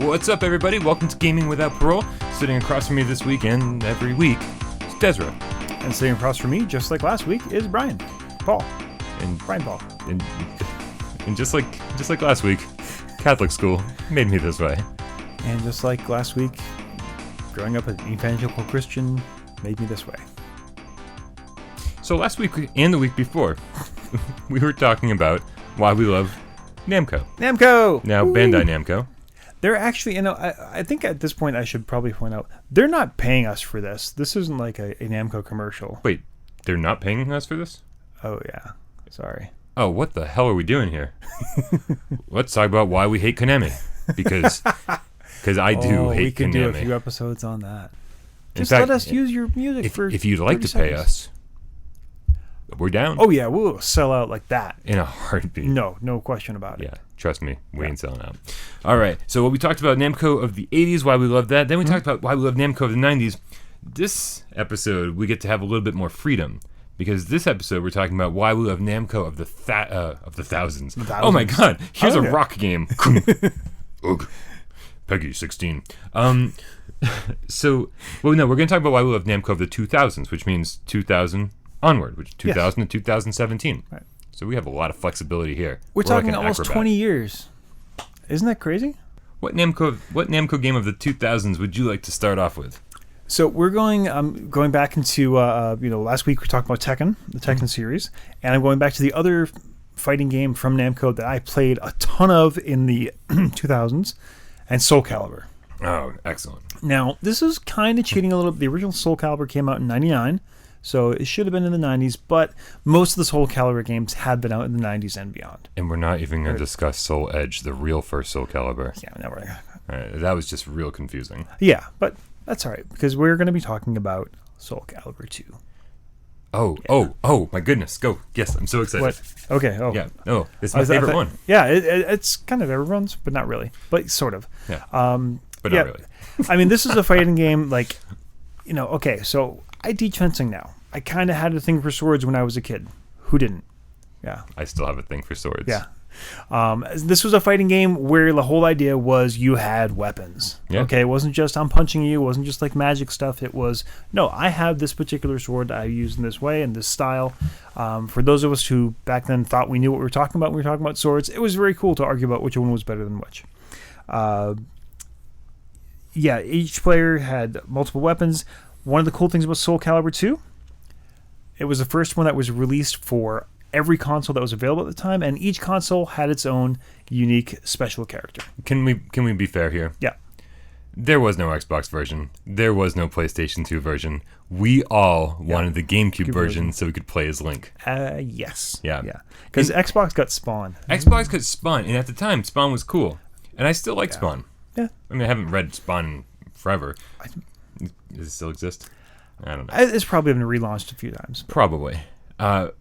What's up, everybody? Welcome to Gaming Without Parole. Sitting across from me this week and every week is Dezrah. And sitting across from me, just like last week, is Brian. Paul. And Brian Paul. And just like last week, Catholic school made me this way. And just like last week, growing up an evangelical Christian made me this way. So last week and the week before, we were talking about why we love Namco. Namco! Now, Woo! Bandai Namco. They're actually, I think at this point I should probably point out, they're not paying us for this. This isn't like a Namco commercial. Wait, they're not paying us for this? Oh, yeah. Sorry. Oh, what the hell are we doing here? Let's talk about why we hate Konami. Because I do hate we could Konami. do a few episodes on that. Just In fact, let us use your music if you'd like to pay us, we're down. Oh, yeah, we'll sell out like that. In a heartbeat. No question about it. Yeah, trust me, we ain't selling out. All right, so what we talked about Namco of the 80s, why we love that. Then we talked about why we love Namco of the 90s. This episode, we get to have a little bit more freedom. Because this episode, we're talking about why we love Namco of the thousands. Oh my god, here's a rock game. Ugh. Peggy 16. So, we're going to talk about why we love Namco of the 2000s, which means 2000 onward, which is 2000 to 2017. Right. So we have a lot of flexibility here. We're talking like almost 20 years. Isn't that crazy? What Namco game of the 2000s would you like to start off with? So we're going back into last week we talked about Tekken, the Tekken series, and I'm going back to the other fighting game from Namco that I played a ton of in the 2000s, and Soul Calibur. Oh, excellent. Now, this is kind of cheating a little bit. The original Soul Calibur came out in 99, so it should have been in the 90s, but most of the Soul Calibur games had been out in the 90s and beyond. And we're not even going to discuss Soul Edge, the real first Soul Calibur. Yeah, no, we're that was just real confusing. Yeah, but that's all right, because we're going to be talking about Soul Calibur 2. Oh, my goodness. Go. Yes, I'm so excited. What? Okay. Oh. Yeah. Oh, it's my favorite one. Yeah, it's kind of everyone's, but not really. But sort of. Yeah. But not really. I mean, this is a fighting game, okay, so I teach fencing now. I kind of had a thing for swords when I was a kid. Who didn't? Yeah. I still have a thing for swords. Yeah. This was a fighting game where the whole idea was you had weapons. Yeah. Okay, it wasn't just I'm punching you. It wasn't just like magic stuff. It was, no, I have this particular sword that I use in this way, in this style. For those of us who back then thought we knew what we were talking about when we were talking about swords, it was very cool to argue about which one was better than which. Each player had multiple weapons. One of the cool things about Soul Calibur 2, it was the first one that was released for every console that was available at the time, and each console had its own unique special character. Can we be fair here? Yeah. There was no Xbox version. There was no PlayStation 2 version. We all wanted the GameCube version so we could play as Link. Yes. Yeah. Yeah. Because Xbox got Spawn. Xbox got Spawn, and at the time, Spawn was cool. And I still like Spawn. Yeah. I mean, I haven't read Spawn in forever. Does it still exist? I don't know. It's probably been relaunched a few times. Probably. And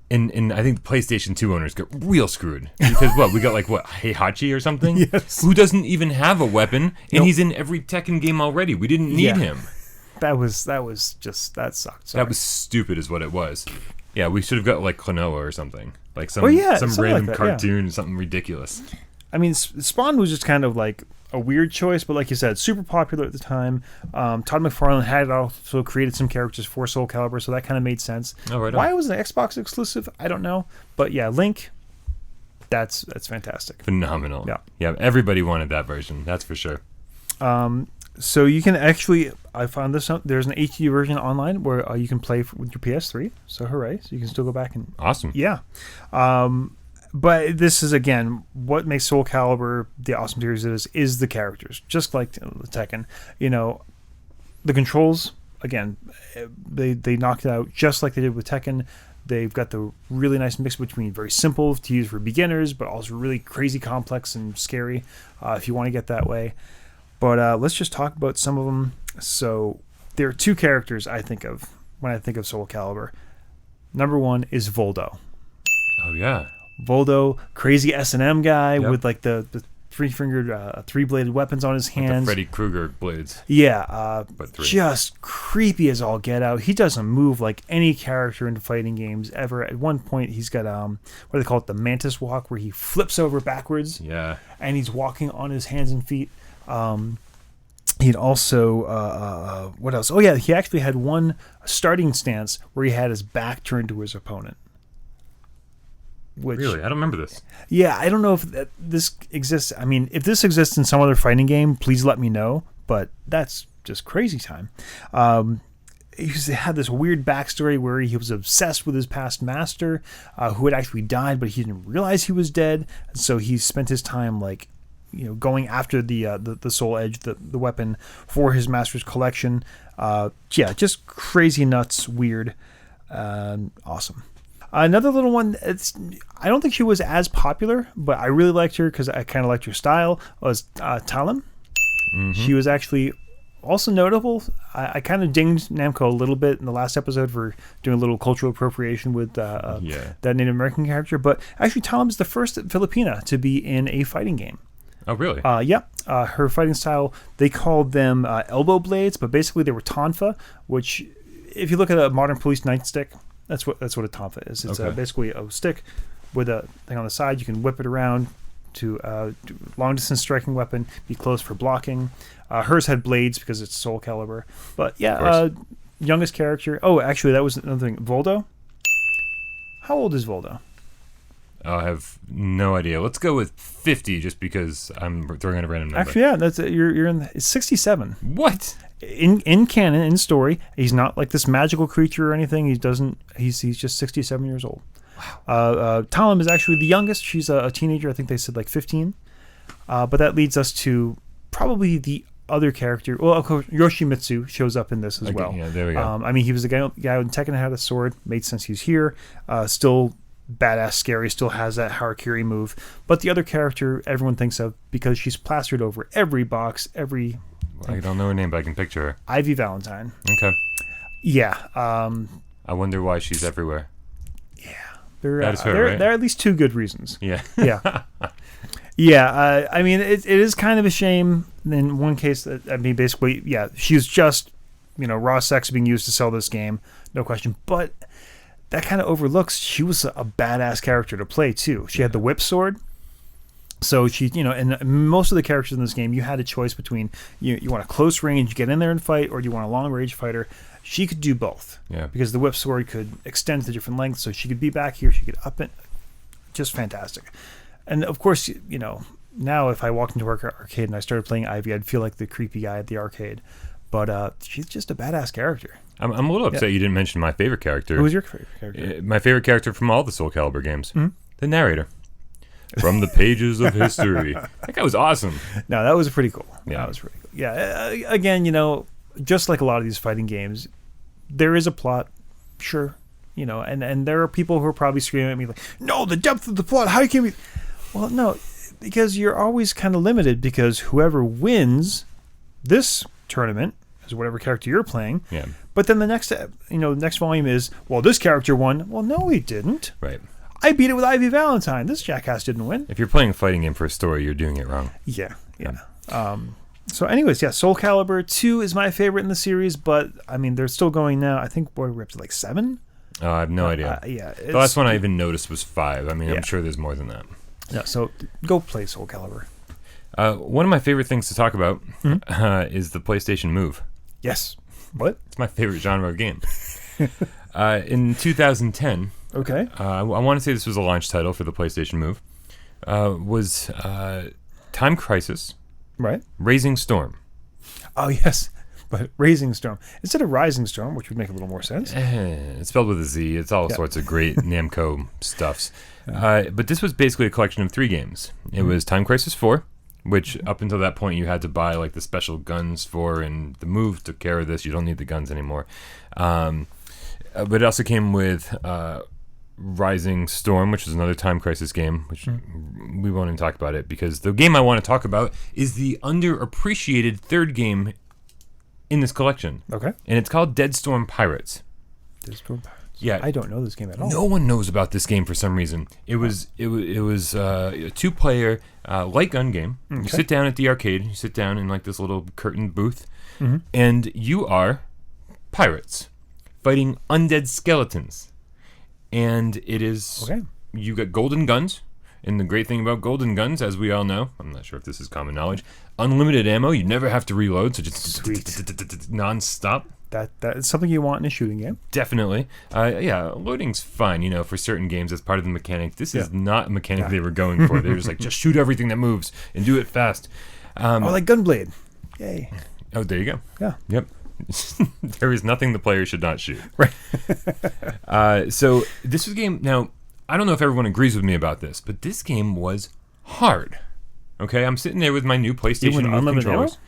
I think the PlayStation 2 owners got real screwed. Because we got Heihachi or something? Yes. Who doesn't even have a weapon, and he's in every Tekken game already. We didn't need him. That sucked. Sorry. That was stupid is what it was. Yeah, we should have got Klonoa or something. Some random cartoon, something ridiculous. I mean, Spawn was just kind of like a weird choice, but like you said, super popular at the time. Todd McFarlane had also created some characters for Soul Calibur, so that kind of made sense. Oh, right. Why was it Xbox exclusive? I don't know. But yeah, Link, that's fantastic. Phenomenal. Yeah. Everybody wanted that version, that's for sure. So you can actually, I found this out, there's an HD version online where you can play with your PS3, so hooray. So you can still go back and... Awesome. Yeah. But this is, again, what makes Soul Calibur the awesome series it is the characters. Just like the Tekken. The controls, again, they knocked it out just like they did with Tekken. They've got the really nice mix between very simple to use for beginners, but also really crazy complex and scary if you want to get that way. But let's just talk about some of them. So there are two characters I think of when I think of Soul Calibur. Number one is Voldo. Oh, yeah. Voldo, crazy S&M guy with the three-fingered, three-bladed weapons on his hands. Like the Freddy Krueger blades. Yeah, but three. Just creepy as all get out. He doesn't move like any character in fighting games ever. At one point, he's got what do they call it, the Mantis walk, where he flips over backwards. Yeah. And he's walking on his hands and feet. He'd also what else? Oh yeah, he actually had one starting stance where he had his back turned to his opponent. Which, Really? I don't remember this. yeah, I don't know if this exists. I mean, if this exists in some other fighting game, please let me know. But that's just crazy time. He had this weird backstory where he was obsessed with his past master, who had actually died, but he didn't realize he was dead. And so he spent his time going after the Soul Edge, the weapon for his master's collection. Yeah, just crazy nuts, weird, awesome. Another little one. I don't think she was as popular, but I really liked her because I kind of liked her style. Was Talim. Mm-hmm. She was actually also notable. I kind of dinged Namco a little bit in the last episode for doing a little cultural appropriation with that Native American character. But actually, Talim is the first Filipina to be in a fighting game. Oh, really? Yeah. Her fighting style, they called them elbow blades, but basically they were tonfa, which, if you look at a modern police nightstick, that's what a tonfa is. It's basically a stick with a thing on the side. You can whip it around to do long distance striking weapon, be close for blocking. Hers had blades because it's Soul Calibur. But yeah, youngest character. Oh, actually, that was another thing. Voldo. How old is Voldo? I have no idea. Let's go with 50, just because I'm throwing in a random number. Actually, yeah, that's you're in. It's 67. What? In canon, in story, he's not like this magical creature or anything. He's just 67 years old. Wow. Talim is actually the youngest. She's a teenager. I think they said like 15. But that leads us to probably the other character. Well, of course, Yoshimitsu shows up in this as well. Yeah, there we go. I mean, he was the guy in Tekken had a sword. Made sense he's here. Still badass, scary. Still has that Harakiri move. But the other character everyone thinks of because she's plastered over every box, every. I don't know her name, but I can picture her. Ivy Valentine. Okay. Yeah. I wonder why she's everywhere. Yeah. That is her, right? There are at least two good reasons. Yeah. Yeah. Yeah. I mean, it is kind of a shame in one case that, basically, yeah, she's just, raw sex being used to sell this game. No question. But that kind of overlooks she was a badass character to play, too. She had the whip sword. So she, and most of the characters in this game, you had a choice between you want a close range, get in there and fight, or do you want a long range fighter? She could do both. Yeah. Because the whip sword could extend to different lengths, so she could be back here, she could up it. Just fantastic. And of course, now if I walked into our arcade and I started playing Ivy, I'd feel like the creepy guy at the arcade. But she's just a badass character. I'm a little upset you didn't mention my favorite character. Who was your favorite character? My favorite character from all the Soul Calibur games. Mm-hmm. The narrator. From the pages of history. That guy was awesome. No, that was pretty cool. Yeah. That was pretty cool. Yeah. Again, just like a lot of these fighting games, there is a plot, sure. And there are people who are probably screaming at me like, no, the depth of the plot, how can we... Well, no, because you're always kind of limited because whoever wins this tournament is whatever character you're playing. Yeah. But then the next volume is, well, this character won. Well, no, he didn't. Right. I beat it with Ivy Valentine. This jackass didn't win. If you're playing a fighting game for a story, you're doing it wrong. Yeah. So anyways, yeah, Soul Calibur 2 is my favorite in the series, but, I mean, they're still going now. I think we're up to like 7? Oh, I have no idea. Yeah. The last one I even noticed was 5. I mean, I'm sure there's more than that. Yeah, so go play Soul Calibur. One of my favorite things to talk about is the PlayStation Move. Yes. What? It's my favorite genre of game. In 2010... Okay. I want to say this was a launch title for the PlayStation Move. Was Time Crisis. Right. Raising Storm. Oh, yes. But Raising Storm. Instead of Rising Storm, which would make a little more sense. It's spelled with a Z. It's all sorts of great Namco stuffs. But this was basically a collection of 3 games. It was Time Crisis 4, which up until that point you had to buy like the special guns for, and the Move took care of this. You don't need the guns anymore. But it also came with... Rising Storm, which is another Time Crisis game, which we won't even talk about it because the game I want to talk about is the underappreciated third game in this collection. Okay. And it's called Dead Storm Pirates. Dead Storm Pirates. Yeah. I don't know this game at all. No one knows about this game for some reason. It was a 2-player light gun game. Okay. You sit down at the arcade. You sit down in like this little curtained booth, and you are pirates fighting undead skeletons. And it is, you got golden guns, And the great thing about golden guns, as we all know, I'm not sure if this is common knowledge, unlimited ammo. You never have to reload, so just non-stop. That is something you want in a shooting game. Definitely. Yeah, loading's fine, you know, for certain games as part of the mechanic. This is not a mechanic they were going for. They were just like, just shoot everything that moves and do it fast. Like Gunblade. Yay. Oh, there you go. Yeah. Yep. There is nothing the player should not shoot. Right. So this was a game. Now, I don't know if everyone agrees with me about this, but this game was hard. Okay, I'm sitting there with my new PlayStation Move controllers.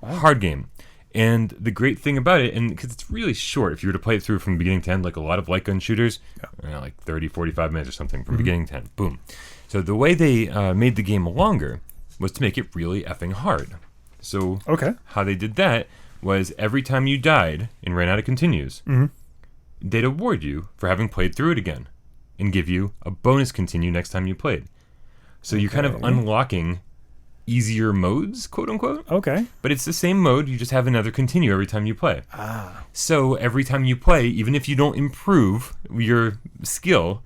Wow. Hard game. And the great thing about it, and because it's really short, if you were to play it through from beginning to end, like a lot of light gun shooters, like 30, 45 minutes or something from beginning to end, boom. So the way they made the game longer was to make it really effing hard. So how they did that was every time you died and ran out of continues, they'd award you for having played through it again and give you a bonus continue next time you played. So you're kind of unlocking easier modes, quote unquote. Okay. But it's the same mode, you just have another continue every time you play. So every time you play, even if you don't improve your skill,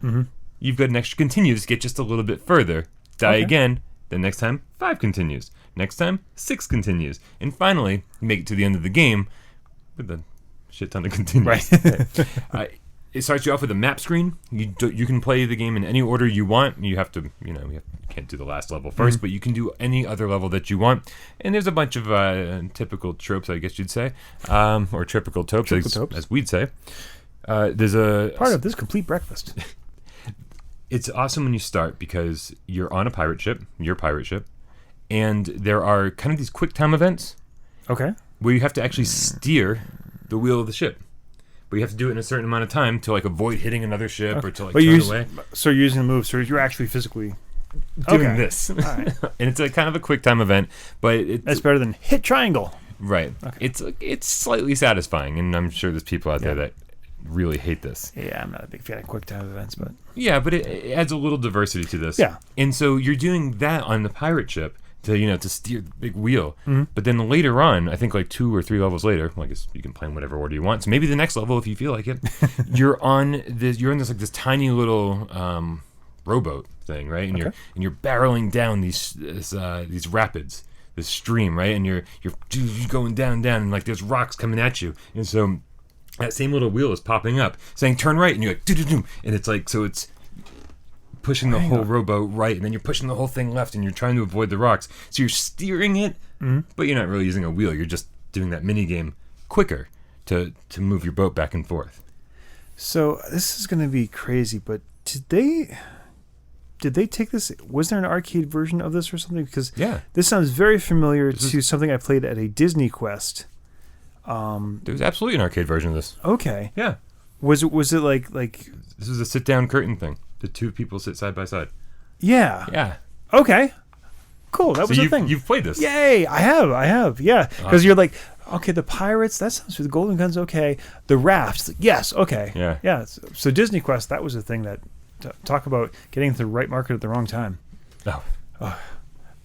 you've got an extra continue to get just a little bit further. Die again, then next time, 5 continues. Next time, 6 continues. And finally, you make it to the end of the game with a shit ton of continues. Right. It starts you off with a map screen. You can play the game in any order you want. You have to, you can't do the last level first, but you can do any other level that you want. And there's a bunch of typical tropes, I guess you'd say, or typical tropes, as we'd say. There's a part of this complete breakfast. It's awesome when you start because you're on a pirate ship, and there are kind of these quick time events. Okay. Where you have to actually steer the wheel of the ship. But you have to do it in a certain amount of time to like avoid hitting another ship or to like turn away. So you're using the move, so you're actually physically doing this. All right. And it's a kind of a quick time event, but that's better than hit triangle. Right. Okay. It's slightly satisfying, and I'm sure there's people out there that really hate this. Yeah, I'm not a big fan of quick time events, but but it adds a little diversity to this. Yeah. And so you're doing that on the pirate ship to steer the big wheel. But then later on, I think like 2 or 3 levels later, well, I guess you can play in whatever order you want. So maybe the next level, if you feel like it, you're in this tiny little rowboat thing, right? And you're barreling down these rapids, this stream, right? And you're going down, and like there's rocks coming at you, and so that same little wheel is popping up saying turn right, and you're like do, and it's like so it's pushing the whole rowboat right, and then you're pushing the whole thing left, and you're trying to avoid the rocks. So you're steering it, but you're not really using a wheel. You're just doing that mini game quicker to move your boat back and forth. So this is going to be crazy, but did they take this? Was there an arcade version of this or something? Because this sounds very familiar to something I played at a Disney Quest. There was absolutely an arcade version of this. Okay. Yeah. Was it like this was a sit down curtain thing? The 2 people sit side by side. Yeah. Yeah. Okay. Cool. That was the thing. You've played this. Yay! I have. Yeah. Because you're like, okay, the pirates. That sounds for the golden guns. Okay. The rafts. Yes. Okay. Yeah. Yeah. So Disney Quest. That was the thing that talk about getting into the right market at the wrong time. Oh.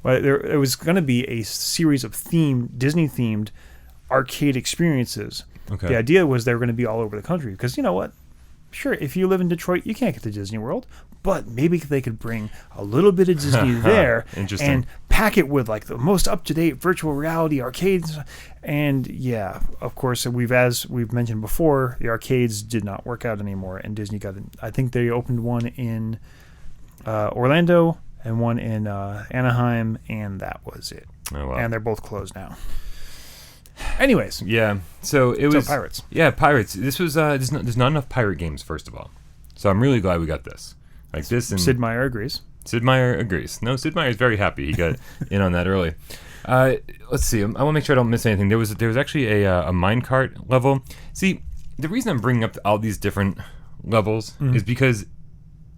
Well, it was going to be a series of Disney themed arcade experiences. Okay. The idea was they were going to be all over the country because you know what? Sure, if you live in Detroit, you can't get to Disney World, but maybe they could bring a little bit of Disney there and pack it with like the most up-to-date virtual reality arcades. And yeah, of course, as we've mentioned before, the arcades did not work out anymore, and Disney I think they opened one in Orlando and one in Anaheim, and that was it. Oh, wow. And they're both closed now. Anyways, so it was pirates. Yeah, pirates. This was there's not enough pirate games, first of all. So I'm really glad we got this. Like this, and Sid Meier agrees. Sid Meier agrees. No, Sid Meier is very happy he got in on that early. Let's see. I want to make sure I don't miss anything. There was actually a minecart level. See, the reason I'm bringing up all these different levels is because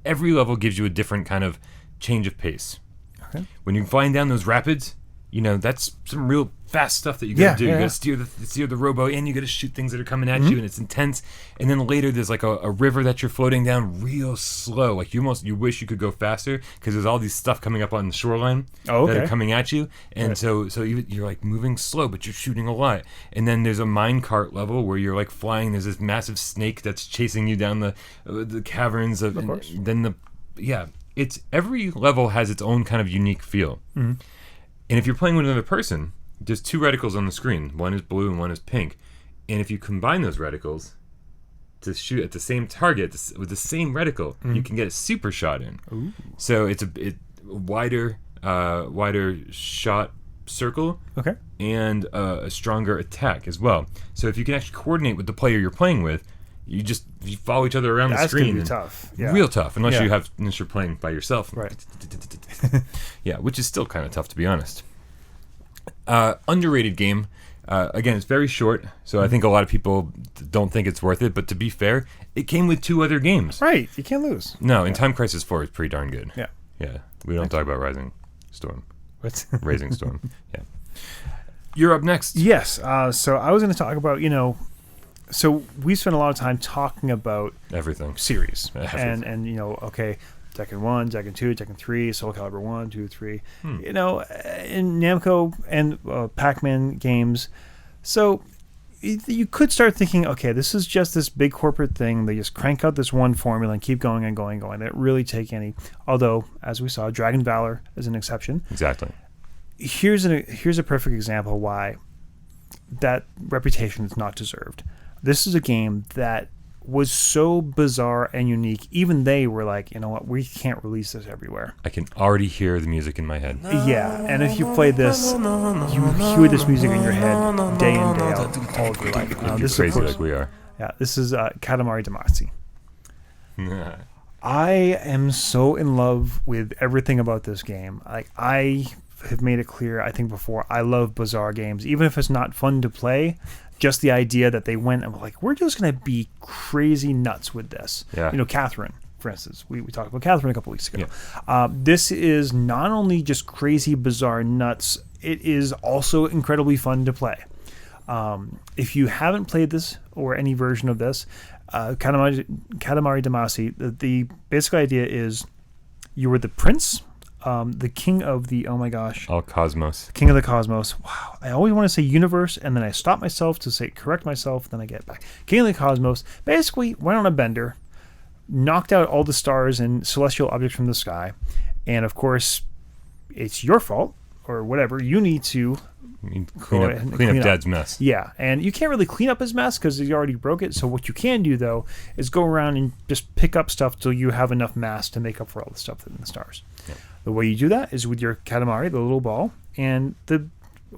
every level gives you a different kind of change of pace. Okay. When you're flying down those rapids, that's some real fast stuff that you gotta do. You gotta steer the rowboat, and you gotta shoot things that are coming at you, and it's intense. And then later there's like a river that you're floating down real slow. Like you wish you could go faster because there's all these stuff coming up on the shoreline that are coming at you. And so you're like moving slow, but you're shooting a lot. And then there's a minecart level where you're like flying. There's this massive snake that's chasing you down the caverns of course. And then it's every level has its own kind of unique feel. Mm-hmm. And if you're playing with another person, there's two reticles on the screen. One is blue and one is pink. And if you combine those reticles to shoot at the same target with the same reticle, you can get a super shot in. Ooh. So it's a wider shot circle. Okay. And a stronger attack as well. So if you can actually coordinate with the player you're playing with, you follow each other around the screen. That's gonna be tough. Yeah. Real tough, unless you're playing by yourself. Right. Yeah, which is still kind of tough, to be honest. Underrated game. Again, it's very short, so I think a lot of people don't think it's worth it. But to be fair, it came with 2 other games. Right. You can't lose. No, and Time Crisis 4 is pretty darn good. Yeah. Yeah. We don't talk about Rising Storm. What? Raising Storm. Yeah. You're up next. Yes. So I was going to talk about, so we spent a lot of time talking about everything. Series. Everything. And okay, Tekken 1, Tekken 2, Tekken 3, Soul Calibur 1, 2, 3, in Namco and Pac-Man games. So you could start thinking, okay, this is just this big corporate thing. They just crank out this one formula and keep going and going and going. They don't really take any. Although, as we saw, Dragon Valor is an exception. Exactly. Here's a perfect example why that reputation is not deserved. This is a game that was so bizarre and unique. Even they were like, you know what, we can't release this everywhere. I can already hear the music in my head. Yeah, and if you play this, you hear this music in your head day in, day out, all of your life. This is crazy like we are. Yeah, this is Katamari Damacy. I am so in love with everything about this game. Like, I have made it clear, I think before, I love bizarre games. Even if it's not fun to play, just the idea that they went and were like, we're just going to be crazy nuts with this. Yeah. Catherine, for instance. We talked about Catherine a couple weeks ago. Yeah. This is not only just crazy, bizarre nuts, it is also incredibly fun to play. If you haven't played this or any version of this, Katamari Damacy, the basic idea is you were the prince, the king of the, all cosmos. King of the cosmos. Wow. I always want to say universe, and then I stop myself to correct myself, then I get back. King of the cosmos basically went on a bender, knocked out all the stars and celestial objects from the sky, and of course, it's your fault, or whatever. You need to clean up Dad's mess. Yeah, and you can't really clean up his mess because he already broke it. So what you can do, though, is go around and just pick up stuff till you have enough mass to make up for all the stuff in the stars. Yeah. The way you do that is with your Katamari, the little ball, and the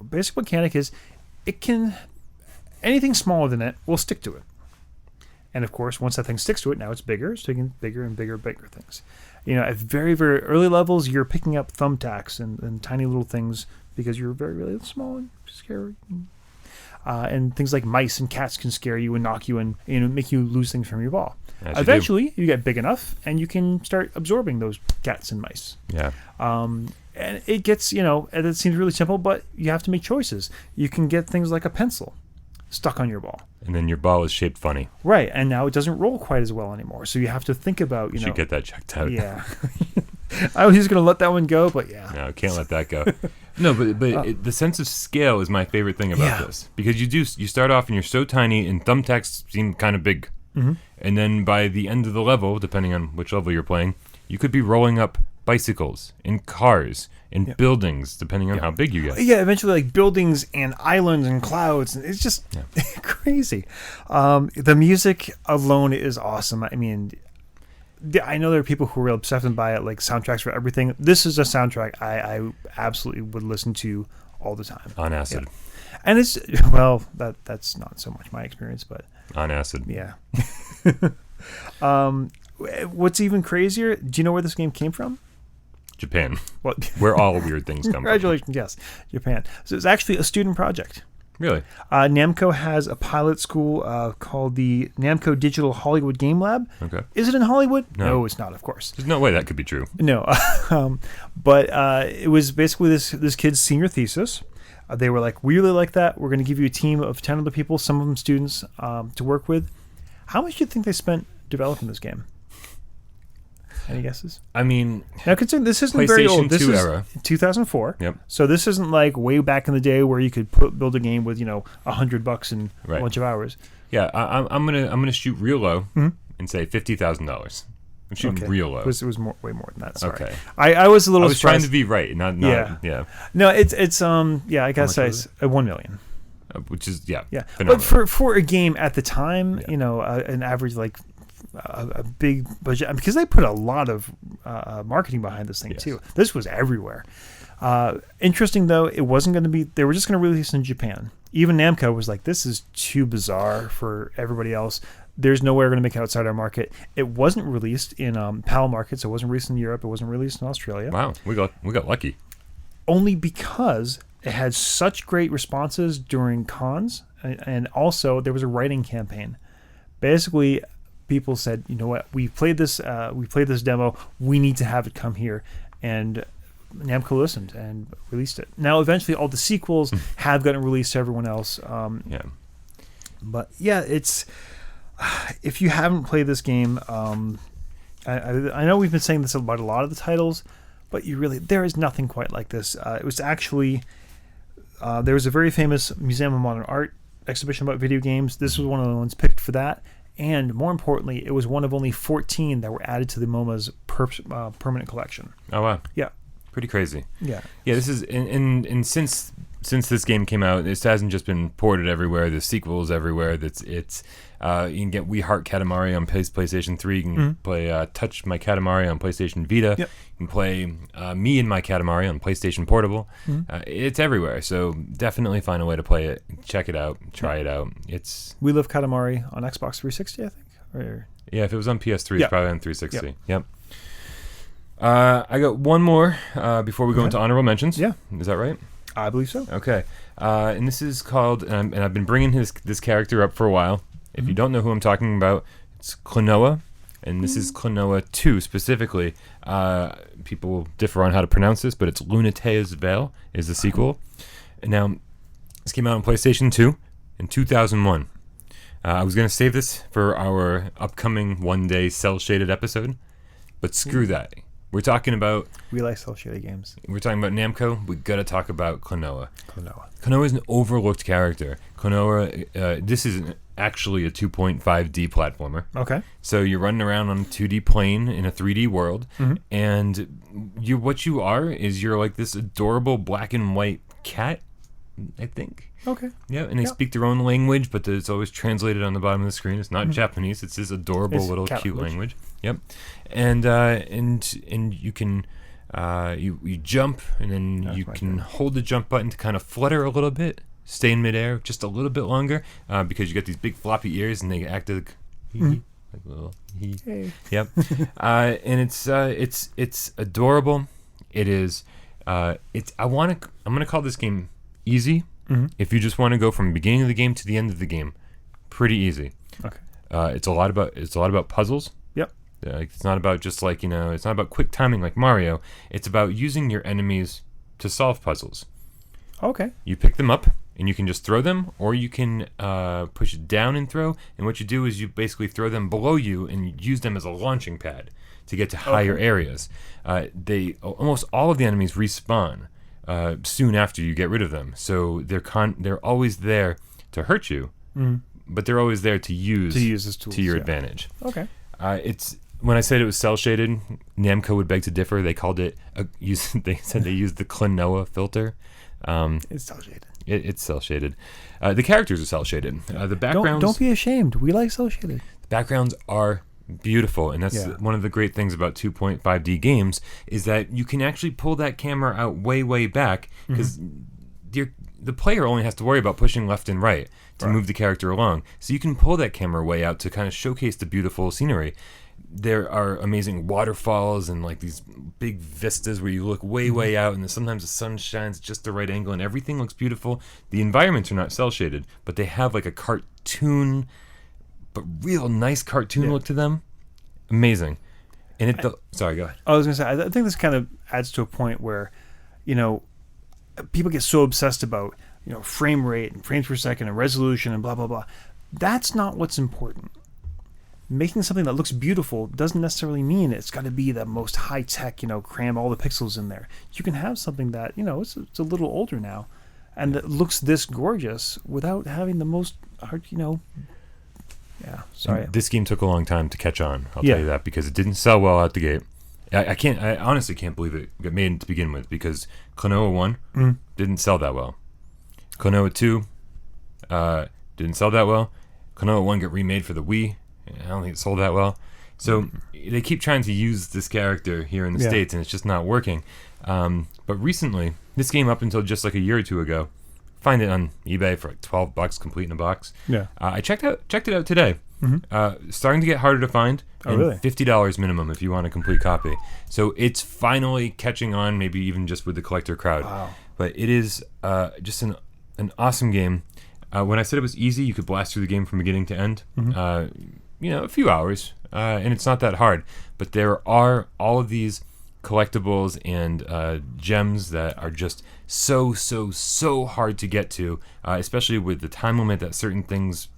basic mechanic is anything smaller than it will stick to it. And of course, once that thing sticks to it, now it's bigger, it's taking bigger and bigger things. At very, very early levels, you're picking up thumbtacks and tiny little things because you're very, really small and scary. And things like mice and cats can scare you and knock you and make you lose things from your ball. Eventually, you get big enough and you can start absorbing those cats and mice. Yeah. And it gets, and it seems really simple, but you have to make choices. You can get things like a pencil stuck on your ball. And then your ball is shaped funny. Right, and now it doesn't roll quite as well anymore. So you have to think about, You should get that checked out. Yeah. I was just going to let that one go, but yeah. No, can't let that go. No, but the sense of scale is my favorite thing about this. Because you start off and you're so tiny and thumbtacks seem kind of big. Mm-hmm. And then by the end of the level, depending on which level you're playing, you could be rolling up bicycles and cars and buildings, depending on how big you get. Yeah, eventually like buildings and islands and clouds. It's just crazy. The music alone is awesome. I mean, I know there are people who are obsessed by it, like soundtracks for everything. This is a soundtrack I absolutely would listen to all the time. On acid. Yeah. And it's, well, that's not so much my experience, but... On acid. Yeah. What's even crazier, do you know where this game came from? Japan. Well, where all weird things come from. Congratulations, yes. Japan. So it's actually a student project. Really? Namco has a pilot school called the Namco Digital Hollywood Game Lab. Okay. Is it in Hollywood? No, it's not, of course. There's no way that could be true. No. But it was basically this kid's senior thesis. They were like, we really like that. We're going to give you a team of 10 other people, some of them students, to work with. How much do you think they spent developing this game? Any guesses? I mean, now consider this isn't very old. This 2 is era. 2004. Yep. So this isn't like way back in the day where you could build a game with $100 and a bunch of hours. Yeah, I'm gonna shoot real low and say $50,000. I'm shooting real low. It was way more than that. Sorry. Okay. I was a little. I was surprised. trying to be right, not yeah. No, it's I gotta say it's 1 million. Which is phenomenal. But for a game at the time, an average like a big budget, because they put a lot of marketing behind this thing too. This was everywhere. Interesting though, it wasn't going to be. They were just going to release in Japan. Even Namco was like, "This is too bizarre for everybody else. There's no way we're going to make it outside our market." It wasn't released in PAL markets. It wasn't released in Europe. It wasn't released in Australia. Wow, we got lucky. Only because it had such great responses during cons, and also there was a writing campaign. Basically, people said, "You know what? We played this demo. We need to have it come here," and Namco listened and released it. Now, eventually, all the sequels have gotten released to everyone else. But yeah, it's if you haven't played this game, I know we've been saying this about a lot of the titles, but there is nothing quite like this. It was actually there was a very famous Museum of Modern Art exhibition about video games. This was one of the ones picked for that. And more importantly, it was one of only 14 that were added to the MoMA's permanent collection. Oh wow! Yeah, pretty crazy. Yeah. This is and since this game came out, this hasn't just been ported everywhere. There's sequels everywhere. It's you can get We Heart Katamari on PlayStation 3. You can play Touch My Katamari on PlayStation Vita. Yep. You can play Me and My Katamari on PlayStation Portable. It's everywhere. So definitely find a way to play it. Check it out. Try it out. It's We Love Katamari on Xbox 360, I think. Yeah, if it was on PS3, it's probably on 360. Yep. I got one more before we go into honorable mentions. Yeah. Is that right? I believe so. Okay. And this is called, and I've been bringing this character up for a while. If you don't know who I'm talking about, it's Klonoa, and this is Klonoa 2 specifically. People will differ on how to pronounce this, but it's Lunatea's Veil is the sequel. And now, this came out on PlayStation 2 in 2001. I was going to save this for our upcoming one-day cel-shaded episode, but screw that. We're talking about... We like cel-shaded games. We're talking about Namco. We got to talk about Klonoa. Klonoa is an overlooked character. Klonoa, this is actually a 2.5D platformer. Okay. So you're running around on a 2D plane in a 3D world, and you're like this adorable black and white cat, I think. Okay. Yeah, and they speak their own language, but it's always translated on the bottom of the screen. It's not Japanese. It's this adorable little cute language. Yep. And you can you jump, and then you can hold the jump button to kind of flutter a little bit, stay in midair just a little bit longer, because you got these big floppy ears, and they act like a little Hey. Yep. And it's adorable. It is. I'm gonna call this game easy. If you just want to go from the beginning of the game to the end of the game, pretty easy. Okay. It's a lot about puzzles. Yep. It's not about just it's not about quick timing like Mario. It's about using your enemies to solve puzzles. Okay. You pick them up and you can just throw them, or you can push it down and throw. And what you do is you basically throw them below you and you use them as a launching pad to get to higher areas. Almost all of the enemies respawn soon after you get rid of them, so they're always there to hurt you, but they're always there to use as tools, to your advantage. Okay. It's when I said it was cel shaded, Namco would beg to differ. They called it. They said they used the Klonoa filter. It's cel shaded. It's cel shaded. The characters are cel shaded. The backgrounds. Don't be ashamed. We like cel shaded. The backgrounds are beautiful, and that's one of the great things about 2.5D games is that you can actually pull that camera out way back, because the player only has to worry about pushing left and right to move the character along. So you can pull that camera way out to kind of showcase the beautiful scenery. There are amazing waterfalls and like these big vistas where you look way out, and sometimes the sun shines just the right angle and everything looks beautiful. The environments are not cel shaded, but they have like a cartoon, but real nice cartoon look to them. Amazing. And sorry, go ahead. I was going to say, I think this kind of adds to a point where, people get so obsessed about, frame rate and frames per second and resolution and blah, blah, blah. That's not what's important. Making something that looks beautiful doesn't necessarily mean it's got to be the most high tech, cram all the pixels in there. You can have something that, it's a little older now and that looks this gorgeous without having the most, Yeah, sorry. And this game took a long time to catch on. I'll Yeah. tell you that, because it didn't sell well out the gate. I honestly can't believe it got made to begin with, because Klonoa 1 didn't sell that well. Klonoa 2 didn't sell that well. Klonoa 1 got remade for the Wii. I don't think it sold that well. So they keep trying to use this character here in the States, and it's just not working. But recently, this game, up until just like a year or two ago, find it on eBay for like $12 complete in a box. Yeah. I checked it out today. Starting to get harder to find. Oh, really? $50 minimum if you want a complete copy. So it's finally catching on, maybe even just with the collector crowd. Wow. But it is just an awesome game. When I said it was easy, you could blast through the game from beginning to end. A few hours, and it's not that hard. But there are all of these collectibles and gems that are just so hard to get to, especially with the time limit that certain things.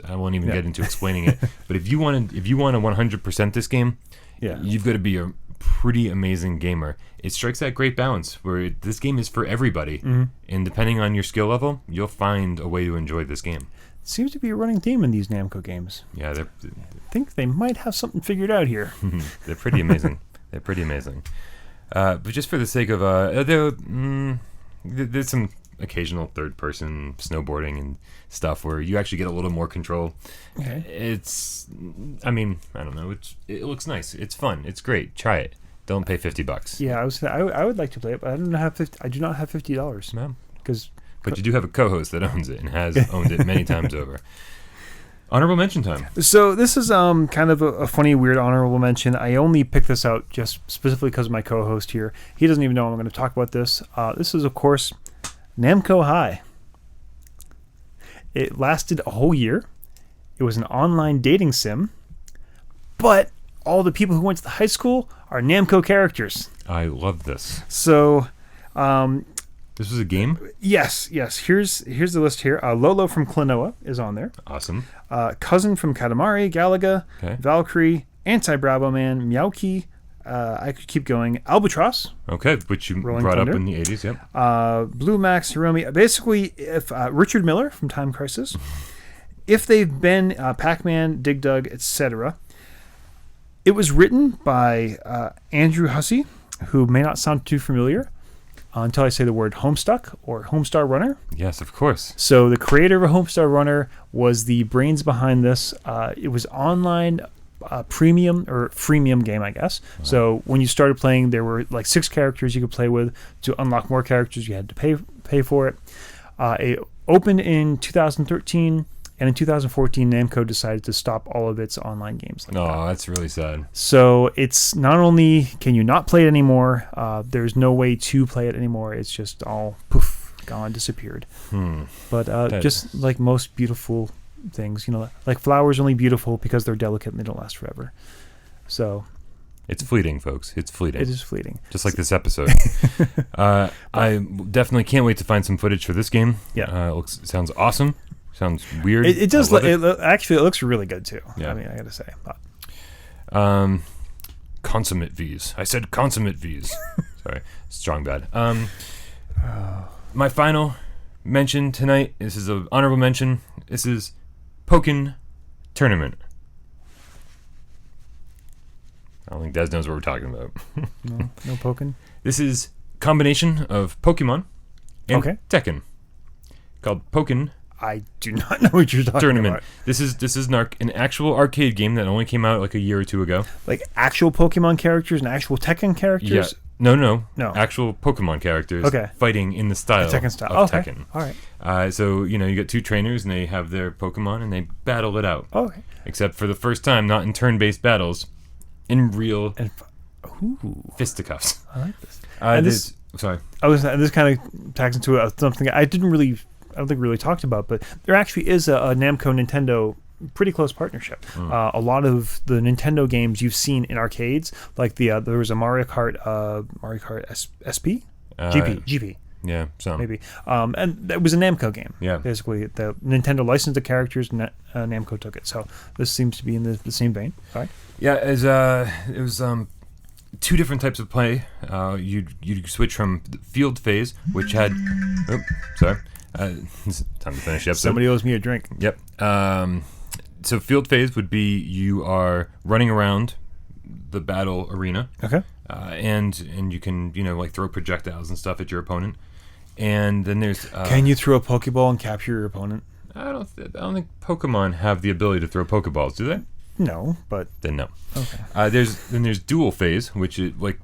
I won't even get into explaining it. But if you want to 100% this game, you've got to be a pretty amazing gamer. It strikes that great balance where this game is for everybody, and depending on your skill level, you'll find a way to enjoy this game. Seems to be a running theme in these Namco games. Yeah, I think they might have something figured out here. They're pretty amazing. They're pretty amazing. But just for the sake of there's some occasional third-person snowboarding and stuff where you actually get a little more control. Okay. I don't know. It looks nice. It's fun. It's great. Try it. Don't pay $50. Yeah, I would like to play it, but I do not have $50. No. Because. But you do have a co-host that owns it and has owned it many times over. Honorable mention time. So this is kind of a funny, weird honorable mention. I only picked this out just specifically because of my co-host here. He doesn't even know I'm going to talk about this. This is, of course, Namco High. It lasted a whole year. It was an online dating sim. But all the people who went to the high school are Namco characters. I love this. So... this was a game? Yes. Here's the list here. Lolo from Klonoa is on there. Awesome. Cousin from Katamari, Galaga, Okay. Valkyrie, Anti-Bravo Man, Meowki. I could keep going. Albatross. Okay, which you Rolling brought Thunder. up in the 80s, yep. Blue Max, Hiromi. Basically, if Richard Miller from Time Crisis. If they've been Pac-Man, Dig Dug, etc. It was written by Andrew Hussey, who may not sound too familiar. Until I say the word Homestuck or Homestar Runner. Yes, of course. So the creator of Homestar Runner was the brains behind this. It was online premium or freemium game, I guess. Wow. So when you started playing, there were like 6 characters you could play with. To unlock more characters, you had to pay for it. It opened in 2013. And in 2014, Namco decided to stop all of its online games. That's really sad. So it's not only can you not play it anymore, there's no way to play it anymore. It's just all poof, gone, disappeared. But just like most beautiful things, like flowers are only beautiful because they're delicate and they don't last forever. So it's fleeting, folks. It's fleeting. It is fleeting. Just like this episode. I definitely can't wait to find some footage for this game. Yeah. It sounds awesome. Sounds weird. It does. Actually, it looks really good too. Yeah. I mean, I gotta say. Consummate V's. I said consummate V's. Sorry, strong bad. My final mention tonight. This is an honorable mention. This is Pokken Tournament. I don't think Des knows what we're talking about. No Pokken. This is a combination of Pokemon and Tekken, called Pokken. I do not know what you're talking Tournament. about. This is an actual arcade game that only came out like a year or two ago. Like actual Pokemon characters and actual Tekken characters? Yeah. No. No. Actual Pokemon characters fighting in the style Tekken style. of Tekken. All right. So, you got 2 trainers and they have their Pokemon and they battle it out. Okay. Except for the first time, not in turn-based battles, in real fisticuffs. I like this. Sorry. This kind of tags into something I don't think really talked about, but there actually is a Namco Nintendo pretty close partnership. A lot of the Nintendo games you've seen in arcades, like there was a Mario Kart SP? GP. Yeah, some. Maybe. And that was a Namco game. Yeah. Basically, the Nintendo licensed the characters, and Namco took it. So this seems to be in the same vein. All right. Yeah, it was 2 different types of play. You'd switch from the field phase, which had... Oh, sorry. It's time to finish the episode. Somebody owes me a drink. Yep. So field phase would be you are running around the battle arena. Okay. And you can, like throw projectiles and stuff at your opponent. And then there's... Can you throw a Pokeball and capture your opponent? I don't think Pokemon have the ability to throw Pokeballs, do they? No, but... Then no. Okay. There's duel phase, which is like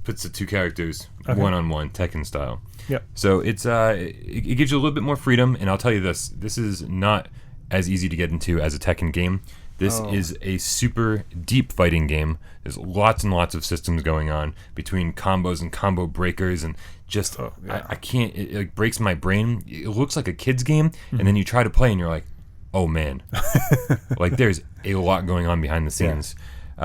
puts the two characters one-on-one, Tekken style. Yep. So it's it gives you a little bit more freedom, and I'll tell you this is not as easy to get into as a Tekken game. This is a super deep fighting game. There's lots and lots of systems going on between combos and combo breakers, and just I can't. It like breaks my brain. It looks like a kid's game, and then you try to play, and you're like, oh man, like there's a lot going on behind the scenes.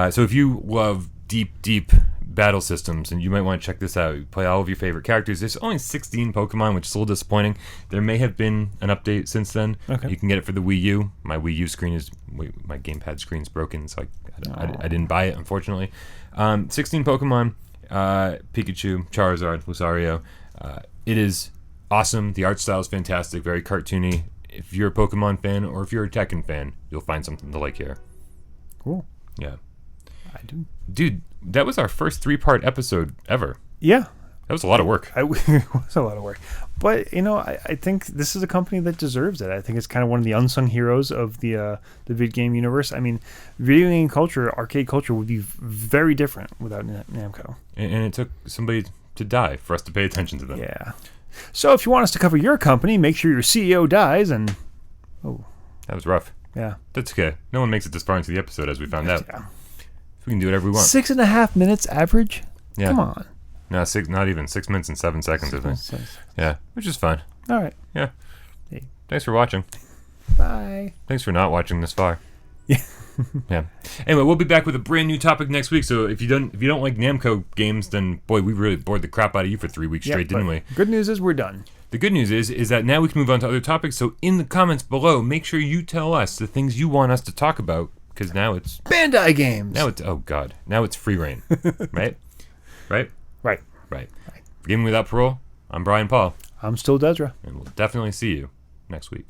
So if you love deep battle systems, and you might want to check this out. You play all of your favorite characters. There's only 16 Pokemon, which is a little disappointing. There may have been an update since then. Okay. You can get it for the Wii U. My Wii U screen my gamepad screen's broken, so I didn't buy it, unfortunately. 16 Pokemon, Pikachu, Charizard, Lucario. It is awesome. The art style is fantastic, very cartoony. If you're a Pokemon fan or if you're a Tekken fan, you'll find something to like here. Cool. Yeah. I do. Dude, that was our first 3-part episode ever. Yeah. That was a lot of work. It was a lot of work. But, I think this is a company that deserves it. I think it's kind of one of the unsung heroes of the vid game universe. I mean, video game culture, arcade culture would be very different without Namco. And it took somebody to die for us to pay attention to them. Yeah. So if you want us to cover your company, make sure your CEO dies and... Oh. That was rough. Yeah. That's okay. No one makes it this far into the episode, as we found out. Yeah. We can do whatever we want. 6.5 minutes average? Yeah. Come on. No, not even 6 minutes and 7 seconds, I think. Yeah, which is fine. All right. Yeah. Hey. Thanks for watching. Bye. Thanks for not watching this far. Yeah. Yeah. Anyway, we'll be back with a brand new topic next week. So if you don't like Namco games, then boy, we really bored the crap out of you for 3 weeks straight, didn't we? Good news is we're done. The good news is that now we can move on to other topics. So in the comments below, make sure you tell us the things you want us to talk about, because now it's Bandai games. now it's free reign, right? Right. For Gaming Without Parole, I'm Brian Paul, I'm still Dezrah. and we'll definitely see you next week.